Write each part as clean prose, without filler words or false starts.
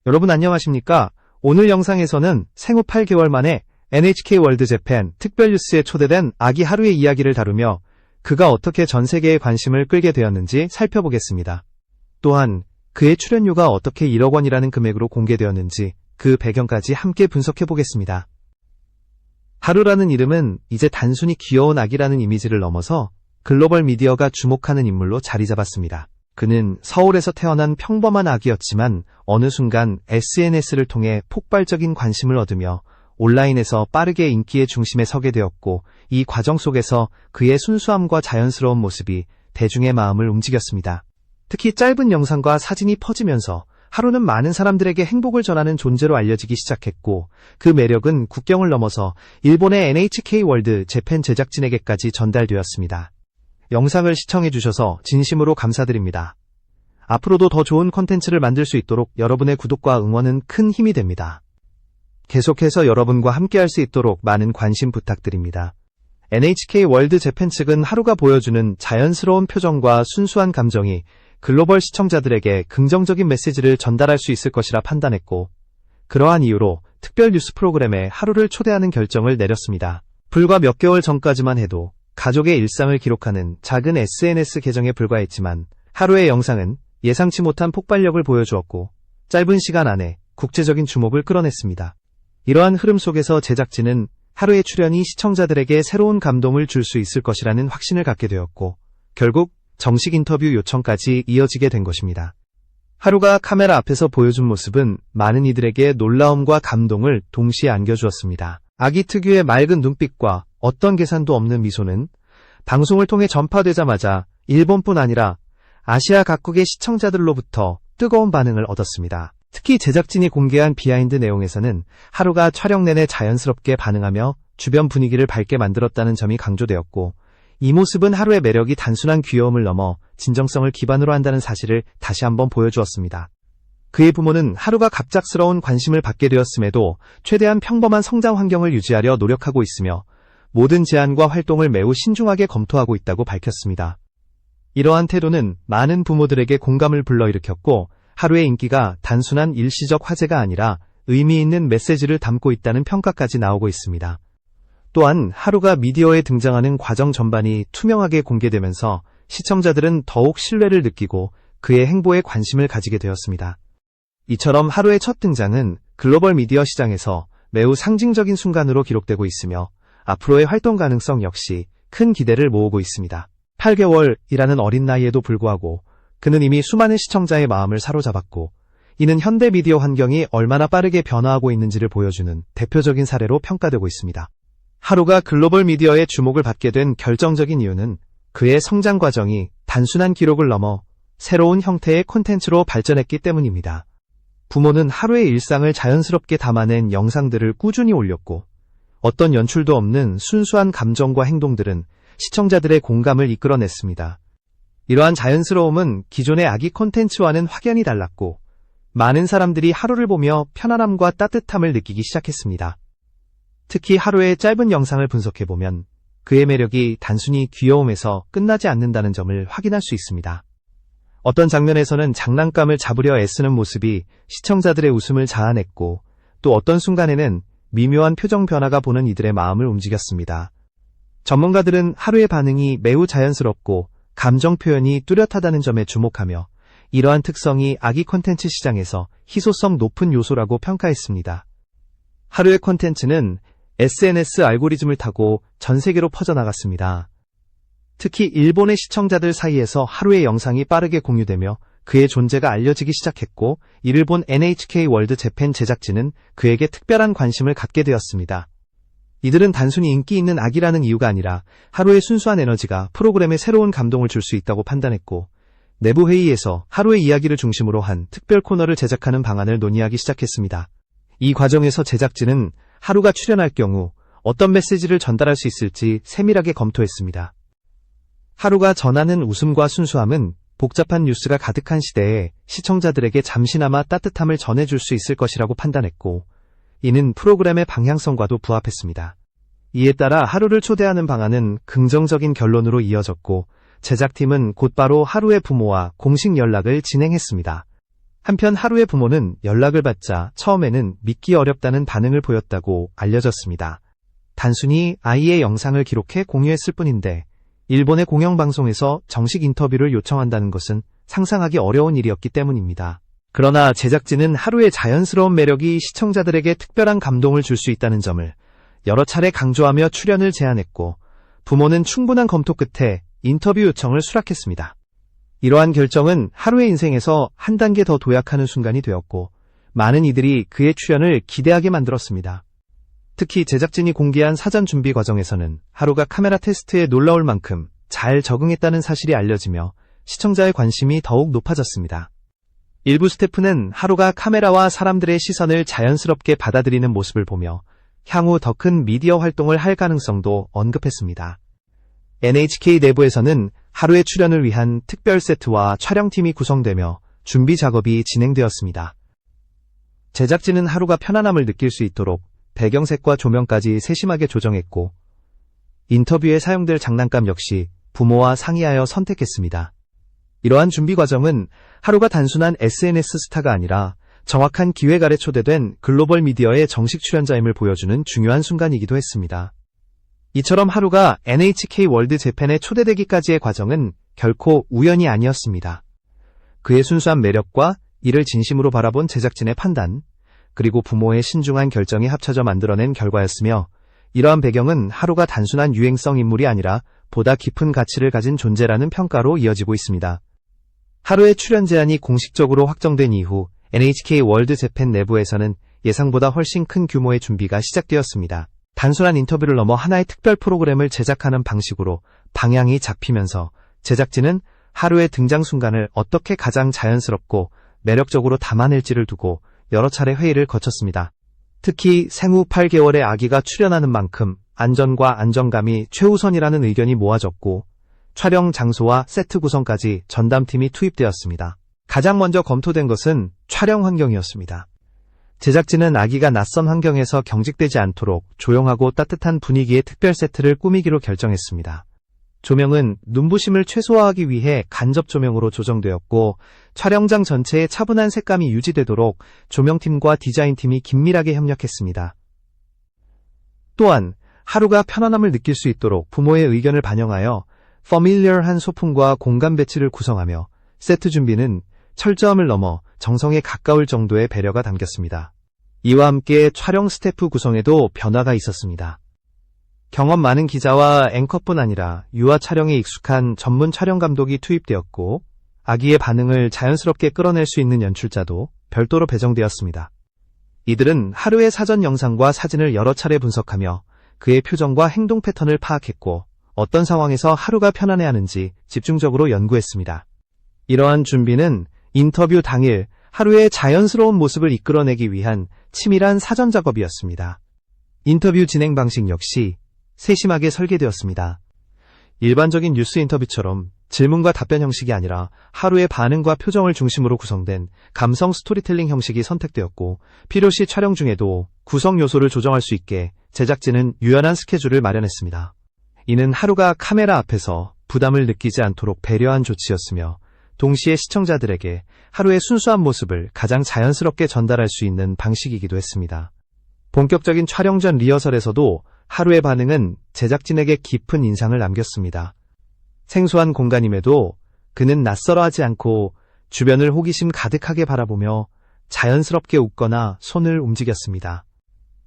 여러분 안녕하십니까? 오늘 영상에서는 생후 8개월 만에 NHK 월드 재팬 특별 뉴스에 초대된 아기 하루의 이야기를 다루며 그가 어떻게 전 세계의 관심을 끌게 되었는지 살펴보겠습니다. 또한 그의 출연료가 어떻게 1억 원이라는 금액으로 공개되었는지 그 배경까지 함께 분석해보겠습니다. 하루라는 이름은 이제 단순히 귀여운 아기라는 이미지를 넘어서 글로벌 미디어가 주목하는 인물로 자리 잡았습니다. 그는 서울에서 태어난 평범한 아기였지만 어느 순간 SNS를 통해 폭발적인 관심을 얻으며 온라인에서 빠르게 인기의 중심에 서게 되었고, 이 과정 속에서 그의 순수함과 자연스러운 모습이 대중의 마음을 움직였습니다. 특히 짧은 영상과 사진이 퍼지면서 하루는 많은 사람들에게 행복을 전하는 존재로 알려지기 시작했고, 그 매력은 국경을 넘어서 일본의 NHK 월드 재팬 제작진에게까지 전달되었습니다. 영상을 시청해주셔서 진심으로 감사드립니다. 앞으로도 더 좋은 콘텐츠를 만들 수 있도록 여러분의 구독과 응원은 큰 힘이 됩니다. 계속해서 여러분과 함께할 수 있도록 많은 관심 부탁드립니다. NHK 월드 재팬 측은 하루가 보여주는 자연스러운 표정과 순수한 감정이 글로벌 시청자들에게 긍정적인 메시지를 전달할 수 있을 것이라 판단했고, 그러한 이유로 특별 뉴스 프로그램에 하루를 초대하는 결정을 내렸습니다. 불과 몇 개월 전까지만 해도 가족의 일상을 기록하는 작은 SNS 계정에 불과했지만, 하루의 영상은 예상치 못한 폭발력을 보여주었고 짧은 시간 안에 국제적인 주목을 끌어냈습니다. 이러한 흐름 속에서 제작진은 하루의 출연이 시청자들에게 새로운 감동을 줄 수 있을 것이라는 확신을 갖게 되었고, 결국 정식 인터뷰 요청까지 이어지게 된 것입니다. 하루가 카메라 앞에서 보여준 모습은 많은 이들에게 놀라움과 감동을 동시에 안겨주었습니다. 아기 특유의 맑은 눈빛과 어떤 계산도 없는 미소는 방송을 통해 전파되자마자 일본뿐 아니라 아시아 각국의 시청자들로부터 뜨거운 반응을 얻었습니다. 특히 제작진이 공개한 비하인드 내용에서는 하루가 촬영 내내 자연스럽게 반응하며 주변 분위기를 밝게 만들었다는 점이 강조되었고, 이 모습은 하루의 매력이 단순한 귀여움을 넘어 진정성을 기반으로 한다는 사실을 다시 한번 보여주었습니다. 그의 부모는 하루가 갑작스러운 관심을 받게 되었음에도 최대한 평범한 성장 환경을 유지하려 노력하고 있으며 모든 제안과 활동을 매우 신중하게 검토하고 있다고 밝혔습니다. 이러한 태도는 많은 부모들에게 공감을 불러일으켰고, 하루의 인기가 단순한 일시적 화제가 아니라 의미 있는 메시지를 담고 있다는 평가까지 나오고 있습니다. 또한 하루가 미디어에 등장하는 과정 전반이 투명하게 공개되면서 시청자들은 더욱 신뢰를 느끼고 그의 행보에 관심을 가지게 되었습니다. 이처럼 하루의 첫 등장은 글로벌 미디어 시장에서 매우 상징적인 순간으로 기록되고 있으며 앞으로의 활동 가능성 역시 큰 기대를 모으고 있습니다. 8개월이라는 어린 나이에도 불구하고 그는 이미 수많은 시청자의 마음을 사로잡았고, 이는 현대 미디어 환경이 얼마나 빠르게 변화하고 있는지를 보여주는 대표적인 사례로 평가되고 있습니다. 하루가 글로벌 미디어의 주목을 받게 된 결정적인 이유는 그의 성장 과정이 단순한 기록을 넘어 새로운 형태의 콘텐츠로 발전했기 때문입니다. 부모는 하루의 일상을 자연스럽게 담아낸 영상들을 꾸준히 올렸고, 어떤 연출도 없는 순수한 감정과 행동들은 시청자들의 공감을 이끌어냈습니다. 이러한 자연스러움은 기존의 아기 콘텐츠와는 확연히 달랐고, 많은 사람들이 하루를 보며 편안함과 따뜻함을 느끼기 시작했습니다. 특히 하루의 짧은 영상을 분석해보면 그의 매력이 단순히 귀여움에서 끝나지 않는다는 점을 확인할 수 있습니다. 어떤 장면에서는 장난감을 잡으려 애쓰는 모습이 시청자들의 웃음을 자아냈고, 또 어떤 순간에는 미묘한 표정 변화가 보는 이들의 마음을 움직였습니다. 전문가들은 하루의 반응이 매우 자연스럽고 감정 표현이 뚜렷하다는 점에 주목하며, 이러한 특성이 아기 콘텐츠 시장에서 희소성 높은 요소라고 평가했습니다. 하루의 콘텐츠는 SNS 알고리즘을 타고 전 세계로 퍼져나갔습니다. 특히 일본의 시청자들 사이에서 하루의 영상이 빠르게 공유되며 그의 존재가 알려지기 시작했고, 이를 본 NHK 월드 재팬 제작진은 그에게 특별한 관심을 갖게 되었습니다. 이들은 단순히 인기 있는 아기라는 이유가 아니라 하루의 순수한 에너지가 프로그램에 새로운 감동을 줄 수 있다고 판단했고, 내부 회의에서 하루의 이야기를 중심으로 한 특별 코너를 제작하는 방안을 논의하기 시작했습니다. 이 과정에서 제작진은 하루가 출연할 경우 어떤 메시지를 전달할 수 있을지 세밀하게 검토했습니다. 하루가 전하는 웃음과 순수함은 복잡한 뉴스가 가득한 시대에 시청자들에게 잠시나마 따뜻함을 전해줄 수 있을 것이라고 판단했고, 이는 프로그램의 방향성과도 부합했습니다. 이에 따라 하루를 초대하는 방안은 긍정적인 결론으로 이어졌고, 제작팀은 곧바로 하루의 부모와 공식 연락을 진행했습니다. 한편 하루의 부모는 연락을 받자 처음에는 믿기 어렵다는 반응을 보였다고 알려졌습니다. 단순히 아이의 영상을 기록해 공유했을 뿐인데 일본의 공영방송에서 정식 인터뷰를 요청한다는 것은 상상하기 어려운 일이었기 때문입니다. 그러나 제작진은 하루의 자연스러운 매력이 시청자들에게 특별한 감동을 줄 수 있다는 점을 여러 차례 강조하며 출연을 제안했고 부모는 충분한 검토 끝에 인터뷰 요청을 수락했습니다. 이러한 결정은 하루의 인생에서 한 단계 더 도약하는 순간이 되었고 많은 이들이 그의 출연을 기대하게 만들었습니다. 특히 제작진이 공개한 사전 준비 과정에서는 하루가 카메라 테스트에 놀라울 만큼 잘 적응했다는 사실이 알려지며 시청자의 관심이 더욱 높아졌습니다. 일부 스태프는 하루가 카메라와 사람들의 시선을 자연스럽게 받아들이는 모습을 보며 향후 더 큰 미디어 활동을 할 가능성도 언급했습니다. NHK 내부에서는 하루의 출연을 위한 특별 세트와 촬영팀이 구성되며 준비 작업이 진행되었습니다. 제작진은 하루가 편안함을 느낄 수 있도록 배경색과 조명까지 세심하게 조정했고 인터뷰에 사용될 장난감 역시 부모와 상의하여 선택했습니다. 이러한 준비 과정은 하루가 단순한 SNS 스타가 아니라 정확한 기획 아래 초대된 글로벌 미디어의 정식 출연자임을 보여주는 중요한 순간이기도 했습니다. 이처럼 하루가 NHK 월드 재팬에 초대되기까지의 과정은 결코 우연이 아니었습니다. 그의 순수한 매력과 이를 진심으로 바라본 제작진의 판단, 그리고 부모의 신중한 결정이 합쳐져 만들어낸 결과였으며 이러한 배경은 하루가 단순한 유행성 인물이 아니라 보다 깊은 가치를 가진 존재라는 평가로 이어지고 있습니다. 하루의 출연 제안이 공식적으로 확정된 이후 NHK 월드 재팬 내부에서는 예상보다 훨씬 큰 규모의 준비가 시작되었습니다. 단순한 인터뷰를 넘어 하나의 특별 프로그램을 제작하는 방식으로 방향이 잡히면서 제작진은 하루의 등장 순간을 어떻게 가장 자연스럽고 매력적으로 담아낼지를 두고 여러 차례 회의를 거쳤습니다. 특히 생후 8개월의 아기가 출연하는 만큼 안전과 안정감이 최우선이라는 의견이 모아졌고 촬영 장소와 세트 구성까지 전담팀이 투입되었습니다. 가장 먼저 검토된 것은 촬영 환경이었습니다. 제작진은 아기가 낯선 환경에서 경직되지 않도록 조용하고 따뜻한 분위기의 특별 세트를 꾸미기로 결정했습니다. 조명은 눈부심을 최소화하기 위해 간접 조명으로 조정되었고 촬영장 전체의 차분한 색감이 유지되도록 조명팀과 디자인팀이 긴밀하게 협력했습니다. 또한 하루가 편안함을 느낄 수 있도록 부모의 의견을 반영하여 familiar한 소품과 공간 배치를 구성하며 세트 준비는 철저함을 넘어 정성에 가까울 정도의 배려가 담겼습니다. 이와 함께 촬영 스태프 구성에도 변화가 있었습니다. 경험 많은 기자와 앵커뿐 아니라 유아 촬영에 익숙한 전문 촬영 감독이 투입되었고 아기의 반응을 자연스럽게 끌어낼 수 있는 연출자도 별도로 배정되었습니다. 이들은 하루의 사전 영상과 사진을 여러 차례 분석하며 그의 표정과 행동 패턴을 파악했고 어떤 상황에서 하루가 편안해하는지 집중적으로 연구했습니다. 이러한 준비는 인터뷰 당일 하루의 자연스러운 모습을 이끌어내기 위한 치밀한 사전 작업이었습니다. 인터뷰 진행 방식 역시 세심하게 설계되었습니다. 일반적인 뉴스 인터뷰처럼 질문과 답변 형식이 아니라 하루의 반응과 표정을 중심으로 구성된 감성 스토리텔링 형식이 선택되었고 필요시 촬영 중에도 구성 요소를 조정할 수 있게 제작진은 유연한 스케줄을 마련했습니다. 이는 하루가 카메라 앞에서 부담을 느끼지 않도록 배려한 조치였으며 동시에 시청자들에게 하루의 순수한 모습을 가장 자연스럽게 전달할 수 있는 방식이기도 했습니다. 본격적인 촬영 전 리허설에서도 하루의 반응은 제작진에게 깊은 인상을 남겼습니다. 생소한 공간임에도 그는 낯설어하지 않고 주변을 호기심 가득하게 바라보며 자연스럽게 웃거나 손을 움직였습니다.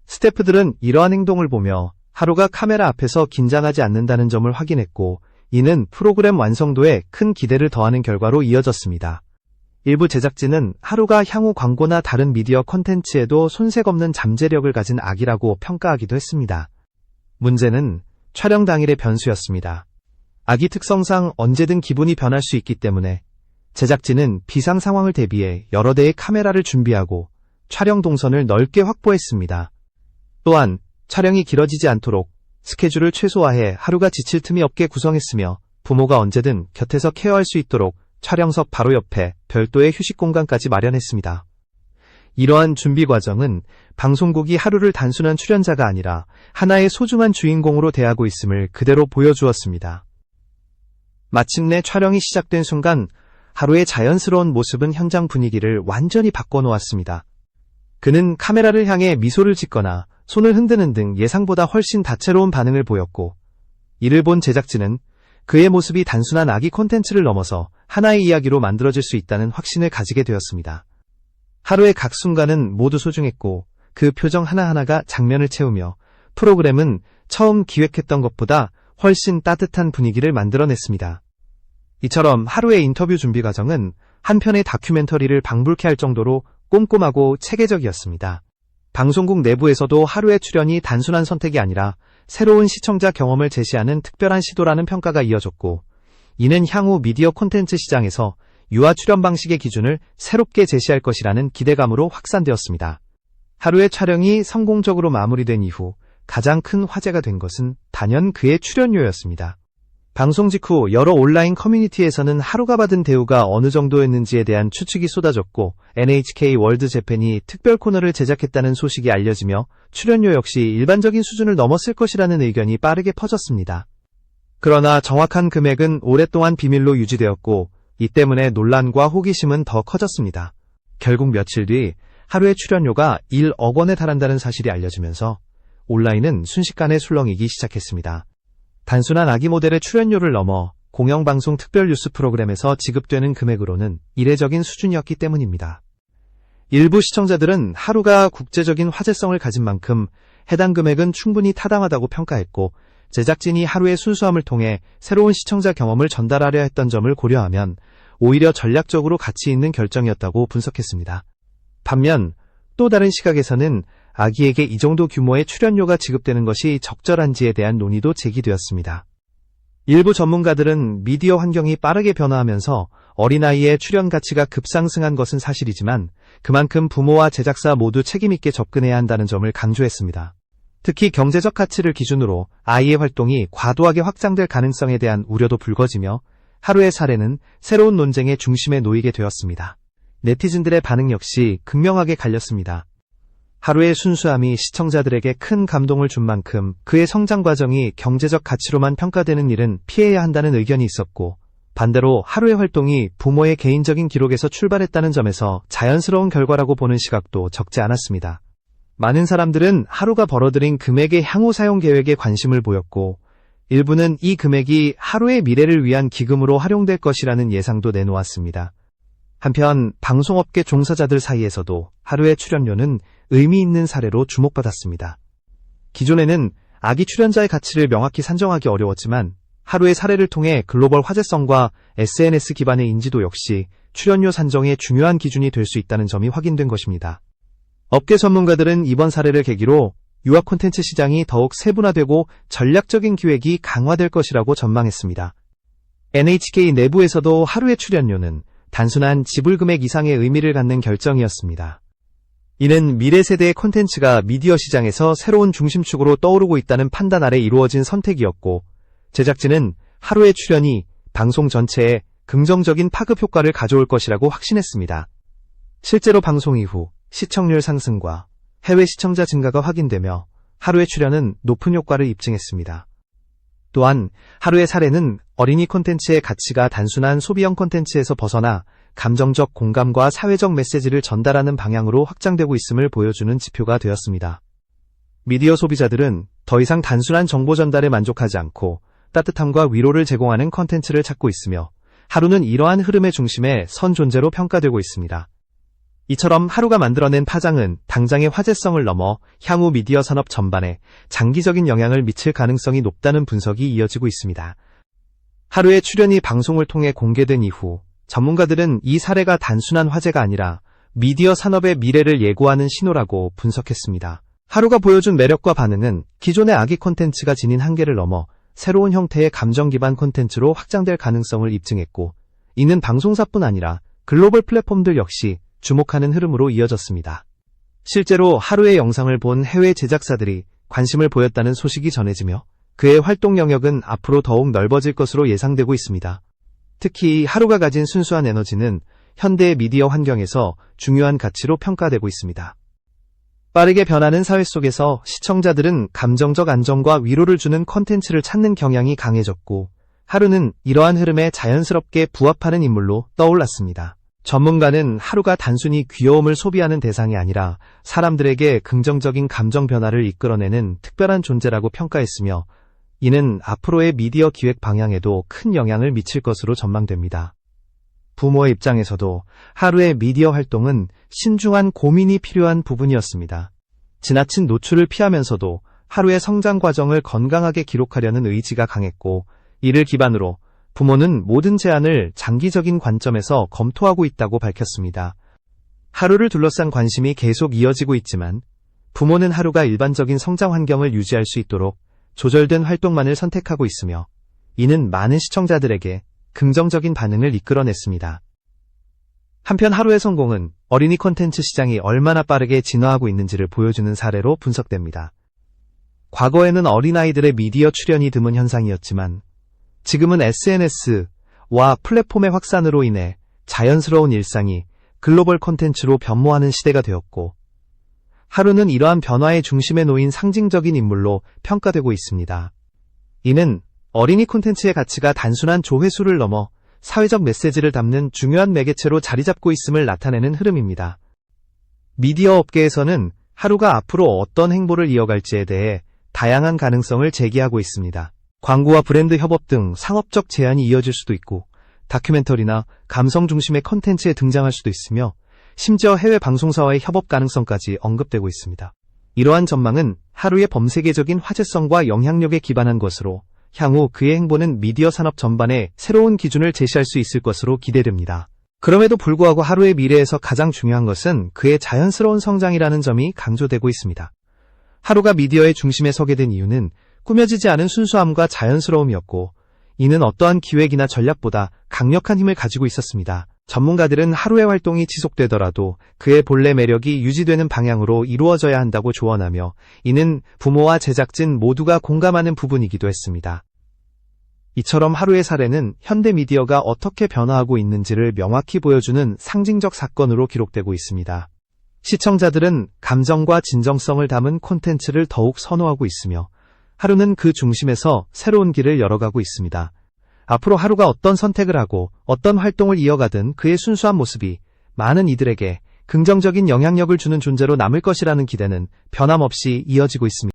스태프들은 이러한 행동을 보며 하루가 카메라 앞에서 긴장하지 않는다는 점을 확인했고 이는 프로그램 완성도에 큰 기대를 더하는 결과로 이어졌습니다. 일부 제작진은 하루가 향후 광고나 다른 미디어 콘텐츠에도 손색 없는 잠재력을 가진 아기라고 평가하기도 했습니다. 문제는 촬영 당일의 변수였습니다. 아기 특성상 언제든 기분이 변할 수 있기 때문에 제작진은 비상 상황을 대비해 여러 대의 카메라를 준비하고 촬영 동선을 넓게 확보했습니다. 또한 촬영이 길어지지 않도록 스케줄을 최소화해 하루가 지칠 틈이 없게 구성했으며 부모가 언제든 곁에서 케어할 수 있도록 촬영석 바로 옆에 별도의 휴식 공간까지 마련했습니다. 이러한 준비 과정은 방송국이 하루를 단순한 출연자가 아니라 하나의 소중한 주인공으로 대하고 있음을 그대로 보여주었습니다. 마침내 촬영이 시작된 순간 하루의 자연스러운 모습은 현장 분위기를 완전히 바꿔놓았습니다. 그는 카메라를 향해 미소를 짓거나 손을 흔드는 등 예상보다 훨씬 다채로운 반응을 보였고, 이를 본 제작진은 그의 모습이 단순한 아기 콘텐츠를 넘어서 하나의 이야기로 만들어질 수 있다는 확신을 가지게 되었습니다. 하루의 각 순간은 모두 소중했고, 그 표정 하나하나가 장면을 채우며 프로그램은 처음 기획했던 것보다 훨씬 따뜻한 분위기를 만들어냈습니다. 이처럼 하루의 인터뷰 준비 과정은 한 편의 다큐멘터리를 방불케 할 정도로 꼼꼼하고 체계적이었습니다. 방송국 내부에서도 하루의 출연이 단순한 선택이 아니라 새로운 시청자 경험을 제시하는 특별한 시도라는 평가가 이어졌고, 이는 향후 미디어 콘텐츠 시장에서 유아 출연 방식의 기준을 새롭게 제시할 것이라는 기대감으로 확산되었습니다. 하루의 촬영이 성공적으로 마무리된 이후 가장 큰 화제가 된 것은 단연 그의 출연료였습니다. 방송 직후 여러 온라인 커뮤니티에서는 하루가 받은 대우가 어느 정도였는지에 대한 추측이 쏟아졌고, NHK 월드 재팬이 특별 코너를 제작했다는 소식이 알려지며 출연료 역시 일반적인 수준을 넘었을 것이라는 의견이 빠르게 퍼졌습니다. 그러나 정확한 금액은 오랫동안 비밀로 유지되었고, 이 때문에 논란과 호기심은 더 커졌습니다. 결국 며칠 뒤 하루의 출연료가 1억 원에 달한다는 사실이 알려지면서 온라인은 순식간에 술렁이기 시작했습니다. 단순한 아기 모델의 출연료를 넘어 공영방송 특별 뉴스 프로그램에서 지급되는 금액으로는 이례적인 수준이었기 때문입니다. 일부 시청자들은 하루가 국제적인 화제성을 가진 만큼 해당 금액은 충분히 타당하다고 평가했고, 제작진이 하루의 순수함을 통해 새로운 시청자 경험을 전달하려 했던 점을 고려하면 오히려 전략적으로 가치 있는 결정이었다고 분석했습니다. 반면 또 다른 시각에서는 아기에게 이 정도 규모의 출연료가 지급되는 것이 적절한지에 대한 논의도 제기되었습니다. 일부 전문가들은 미디어 환경이 빠르게 변화하면서 어린아이의 출연 가치가 급상승한 것은 사실이지만, 그만큼 부모와 제작사 모두 책임있게 접근해야 한다는 점을 강조했습니다. 특히 경제적 가치를 기준으로 아이의 활동이 과도하게 확장될 가능성에 대한 우려도 불거지며, 하루의 사례는 새로운 논쟁의 중심에 놓이게 되었습니다. 네티즌들의 반응 역시 극명하게 갈렸습니다. 하루의 순수함이 시청자들에게 큰 감동을 준 만큼 그의 성장 과정이 경제적 가치로만 평가되는 일은 피해야 한다는 의견이 있었고, 반대로 하루의 활동이 부모의 개인적인 기록에서 출발했다는 점에서 자연스러운 결과라고 보는 시각도 적지 않았습니다. 많은 사람들은 하루가 벌어들인 금액의 향후 사용 계획에 관심을 보였고, 일부는 이 금액이 하루의 미래를 위한 기금으로 활용될 것이라는 예상도 내놓았습니다. 한편 방송업계 종사자들 사이에서도 하루의 출연료는 의미 있는 사례로 주목받았습니다. 기존에는 아기 출연자의 가치를 명확히 산정하기 어려웠지만, 하루의 사례를 통해 글로벌 화제성과 SNS 기반의 인지도 역시 출연료 산정의 중요한 기준이 될 수 있다는 점이 확인된 것입니다. 업계 전문가들은 이번 사례를 계기로 유아 콘텐츠 시장이 더욱 세분화되고 전략적인 기획이 강화될 것이라고 전망했습니다. NHK 내부에서도 하루의 출연료는 단순한 지불 금액 이상의 의미를 갖는 결정이었습니다. 이는 미래 세대의 콘텐츠가 미디어 시장에서 새로운 중심축으로 떠오르고 있다는 판단 아래 이루어진 선택이었고, 제작진은 하루의 출연이 방송 전체에 긍정적인 파급 효과를 가져올 것이라고 확신했습니다. 실제로 방송 이후 시청률 상승과 해외 시청자 증가가 확인되며 하루의 출연은 높은 효과를 입증했습니다. 또한 하루의 사례는 어린이 콘텐츠의 가치가 단순한 소비형 콘텐츠에서 벗어나 감정적 공감과 사회적 메시지를 전달하는 방향으로 확장되고 있음을 보여주는 지표가 되었습니다. 미디어 소비자들은 더 이상 단순한 정보 전달에 만족하지 않고 따뜻함과 위로를 제공하는 콘텐츠를 찾고 있으며, 하루는 이러한 흐름의 중심에 선 존재로 평가되고 있습니다. 이처럼 하루가 만들어낸 파장은 당장의 화제성을 넘어 향후 미디어 산업 전반에 장기적인 영향을 미칠 가능성이 높다는 분석이 이어지고 있습니다. 하루의 출연이 방송을 통해 공개된 이후 전문가들은 이 사례가 단순한 화제가 아니라 미디어 산업의 미래를 예고하는 신호라고 분석했습니다. 하루가 보여준 매력과 반응은 기존의 아기 콘텐츠가 지닌 한계를 넘어 새로운 형태의 감정 기반 콘텐츠로 확장될 가능성을 입증했고, 이는 방송사뿐 아니라 글로벌 플랫폼들 역시 주목하는 흐름으로 이어졌습니다. 실제로 하루의 영상을 본 해외 제작사들이 관심을 보였다는 소식이 전해지며, 그의 활동 영역은 앞으로 더욱 넓어질 것으로 예상되고 있습니다. 특히 하루가 가진 순수한 에너지는 현대 미디어 환경에서 중요한 가치로 평가되고 있습니다. 빠르게 변하는 사회 속에서 시청자들은 감정적 안정과 위로를 주는 콘텐츠를 찾는 경향이 강해졌고, 하루는 이러한 흐름에 자연스럽게 부합하는 인물로 떠올랐습니다. 전문가는 하루가 단순히 귀여움을 소비하는 대상이 아니라 사람들에게 긍정적인 감정 변화를 이끌어내는 특별한 존재라고 평가했으며, 이는 앞으로의 미디어 기획 방향에도 큰 영향을 미칠 것으로 전망됩니다. 부모의 입장에서도 하루의 미디어 활동은 신중한 고민이 필요한 부분이었습니다. 지나친 노출을 피하면서도 하루의 성장 과정을 건강하게 기록하려는 의지가 강했고, 이를 기반으로 부모는 모든 제안을 장기적인 관점에서 검토하고 있다고 밝혔습니다. 하루를 둘러싼 관심이 계속 이어지고 있지만, 부모는 하루가 일반적인 성장 환경을 유지할 수 있도록 조절된 활동만을 선택하고 있으며, 이는 많은 시청자들에게 긍정적인 반응을 이끌어냈습니다. 한편 하루의 성공은 어린이 콘텐츠 시장이 얼마나 빠르게 진화하고 있는지를 보여주는 사례로 분석됩니다. 과거에는 어린아이들의 미디어 출연이 드문 현상이었지만, 지금은 SNS와 플랫폼의 확산으로 인해 자연스러운 일상이 글로벌 콘텐츠로 변모하는 시대가 되었고, 하루는 이러한 변화의 중심에 놓인 상징적인 인물로 평가되고 있습니다. 이는 어린이 콘텐츠의 가치가 단순한 조회수를 넘어 사회적 메시지를 담는 중요한 매개체로 자리잡고 있음을 나타내는 흐름입니다. 미디어 업계에서는 하루가 앞으로 어떤 행보를 이어갈지에 대해 다양한 가능성을 제기하고 있습니다. 광고와 브랜드 협업 등 상업적 제안이 이어질 수도 있고, 다큐멘터리나 감성 중심의 콘텐츠에 등장할 수도 있으며, 심지어 해외 방송사와의 협업 가능성까지 언급되고 있습니다. 이러한 전망은 하루의 범세계적인 화제성과 영향력에 기반한 것으로, 향후 그의 행보는 미디어 산업 전반에 새로운 기준을 제시할 수 있을 것으로 기대됩니다. 그럼에도 불구하고 하루의 미래에서 가장 중요한 것은 그의 자연스러운 성장이라는 점이 강조되고 있습니다. 하루가 미디어의 중심에 서게 된 이유는 꾸며지지 않은 순수함과 자연스러움이었고, 이는 어떠한 기획이나 전략보다 강력한 힘을 가지고 있었습니다. 전문가들은 하루의 활동이 지속되더라도 그의 본래 매력이 유지되는 방향으로 이루어져야 한다고 조언하며, 이는 부모와 제작진 모두가 공감하는 부분이기도 했습니다. 이처럼 하루의 사례는 현대 미디어가 어떻게 변화하고 있는지를 명확히 보여주는 상징적 사건으로 기록되고 있습니다. 시청자들은 감정과 진정성을 담은 콘텐츠를 더욱 선호하고 있으며, 하루는 그 중심에서 새로운 길을 열어가고 있습니다. 앞으로 하루가 어떤 선택을 하고 어떤 활동을 이어가든 그의 순수한 모습이 많은 이들에게 긍정적인 영향력을 주는 존재로 남을 것이라는 기대는 변함없이 이어지고 있습니다.